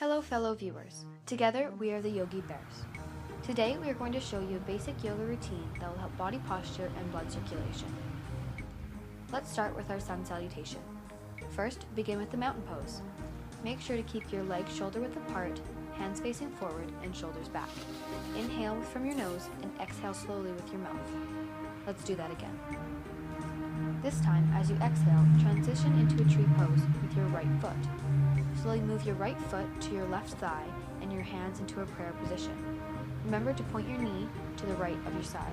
Hello fellow viewers, together we are the Yogi Bears. Today we are going to show you a basic yoga routine that will help body posture and blood circulation. Let's start with our sun salutation. First, begin with the mountain pose. Make sure to keep your legs shoulder width apart, hands facing forward and shoulders back. Inhale from your nose and exhale slowly with your mouth. Let's do that again. This time, as you exhale, transition into a tree pose with your right foot. Slowly move your right foot to your left thigh and your hands into a prayer position. Remember to point your knee to the right of your side.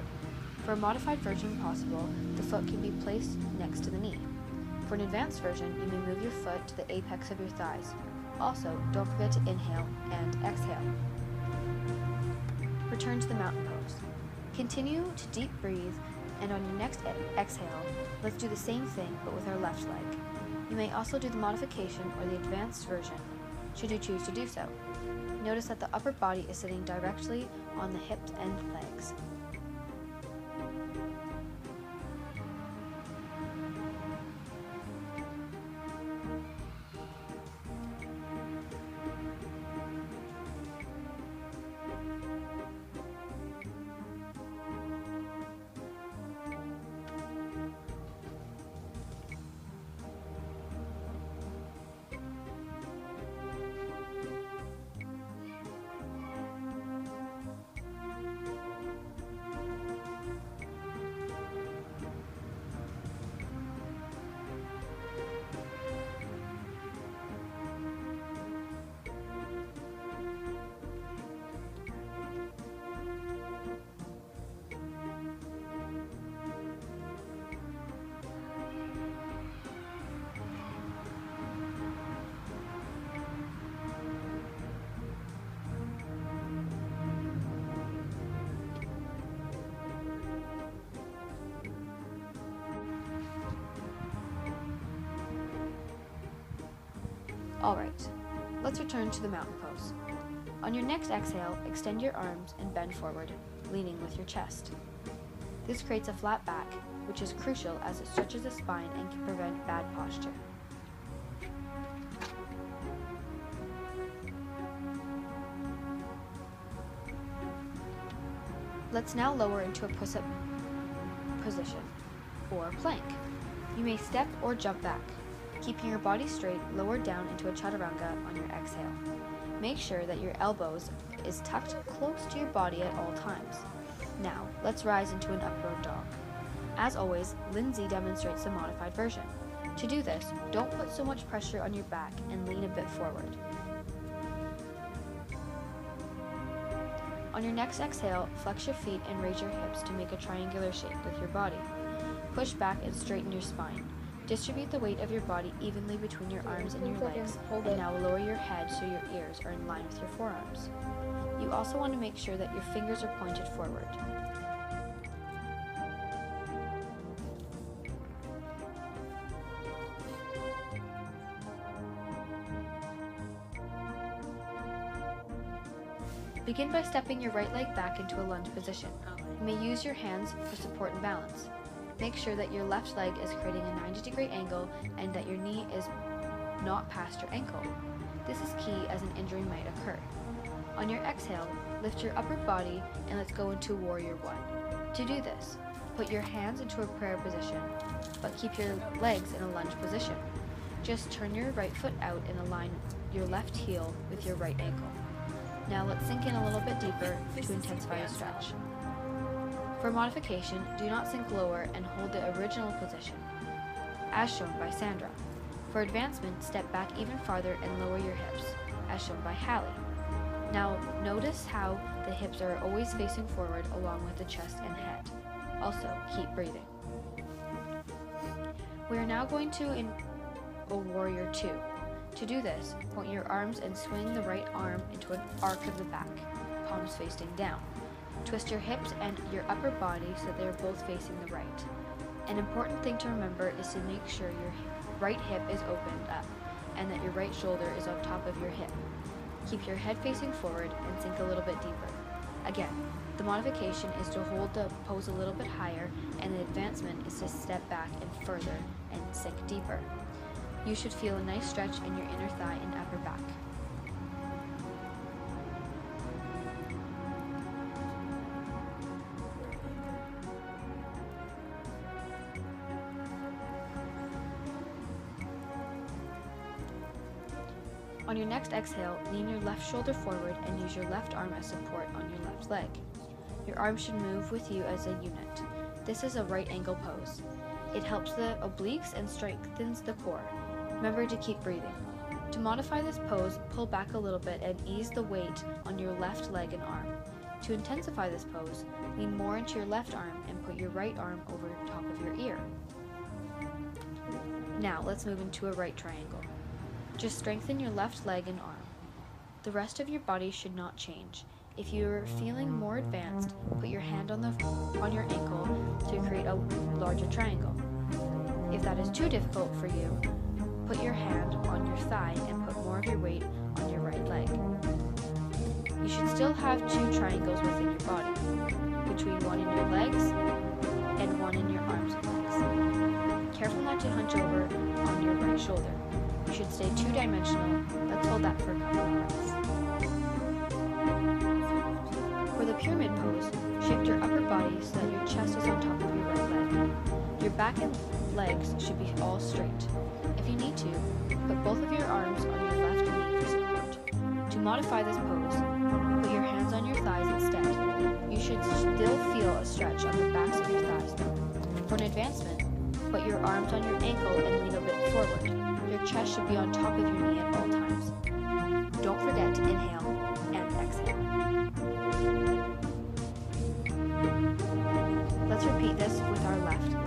For a modified version possible, the foot can be placed next to the knee. For an advanced version, you may move your foot to the apex of your thighs. Also, don't forget to inhale and exhale. Return to the mountain pose. Continue to deep breathe, and on your next exhale, let's do the same thing but with our left leg. You may also do the modification or the advanced version, should you choose to do so. Notice that the upper body is sitting directly on the hips and legs. Alright, let's return to the mountain pose. On your next exhale, extend your arms and bend forward, leaning with your chest. This creates a flat back, which is crucial as it stretches the spine and can prevent bad posture. Let's now lower into a push-up position, or plank. You may step or jump back. Keeping your body straight, lower down into a chaturanga on your exhale. Make sure that your elbows is tucked close to your body at all times. Now, let's rise into an upward dog. As always, Lindsay demonstrates the modified version. To do this, don't put so much pressure on your back and lean a bit forward. On your next exhale, flex your feet and raise your hips to make a triangular shape with your body. Push back and straighten your spine. Distribute the weight of your body evenly between your arms and your legs, and now lower your head so your ears are in line with your forearms. You also want to make sure that your fingers are pointed forward. Begin by stepping your right leg back into a lunge position. You may use your hands for support and balance. Make sure that your left leg is creating a 90-degree angle and that your knee is not past your ankle. This is key as an injury might occur. On your exhale, lift your upper body and let's go into Warrior One. To do this, put your hands into a prayer position, but keep your legs in a lunge position. Just turn your right foot out and align your left heel with your right ankle. Now let's sink in a little bit deeper to intensify your stretch. For modification, do not sink lower and hold the original position, as shown by Sandra. For advancement, step back even farther and lower your hips, as shown by Hallie. Now, notice how the hips are always facing forward along with the chest and head. Also, keep breathing. We are now going to a Warrior Two. To do this, point your arms and swing the right arm into an arc of the back, palms facing down. Twist your hips and your upper body so they are both facing the right. An important thing to remember is to make sure your right hip is opened up and that your right shoulder is on top of your hip. Keep your head facing forward and sink a little bit deeper. Again, the modification is to hold the pose a little bit higher, and the advancement is to step back and further and sink deeper. You should feel a nice stretch in your inner thigh and upper back. On your next exhale, lean your left shoulder forward and use your left arm as support on your left leg. Your arms should move with you as a unit. This is a right angle pose. It helps the obliques and strengthens the core. Remember to keep breathing. To modify this pose, pull back a little bit and ease the weight on your left leg and arm. To intensify this pose, lean more into your left arm and put your right arm over top of your ear. Now let's move into a right triangle. Just strengthen your left leg and arm. The rest of your body should not change. If you're feeling more advanced, put your hand on your ankle to create a larger triangle. If that is too difficult for you, put your hand on your thigh and put more of your weight on your right leg. You should still have 2 triangles within your body, between one in your legs and one in your arms and legs. Careful not to hunch over on your right shoulder. You should stay 2-dimensional. Let's hold that for a couple of minutes. For the pyramid pose, shift your upper body so that your chest is on top of your right leg. Your back and legs should be all straight. If you need to, put both of your arms on your left knee for support. To modify this pose, put your hands on your thighs instead. You should still feel a stretch on the backs of your thighs though. For an advancement, put your arms on your ankle and lean a bit forward. Your chest should be on top of your knee at all times. Don't forget to inhale and exhale. Let's repeat this with our left leg.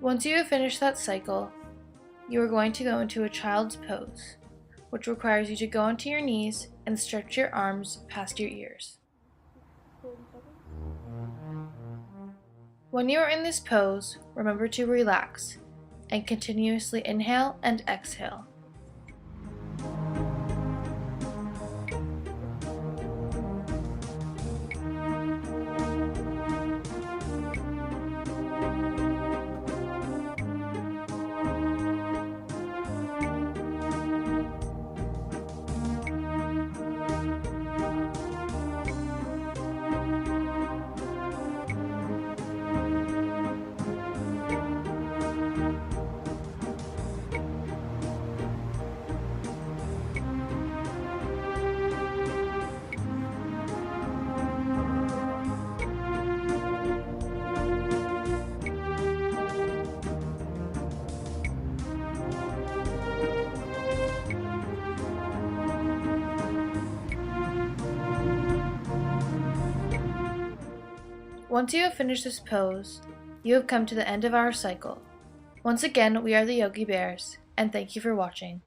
Once you have finished that cycle, you are going to go into a child's pose, which requires you to go onto your knees and stretch your arms past your ears. When you are in this pose, remember to relax and continuously inhale and exhale. Once you have finished this pose, you have come to the end of our cycle. Once again, we are the Yogi Bears, and thank you for watching.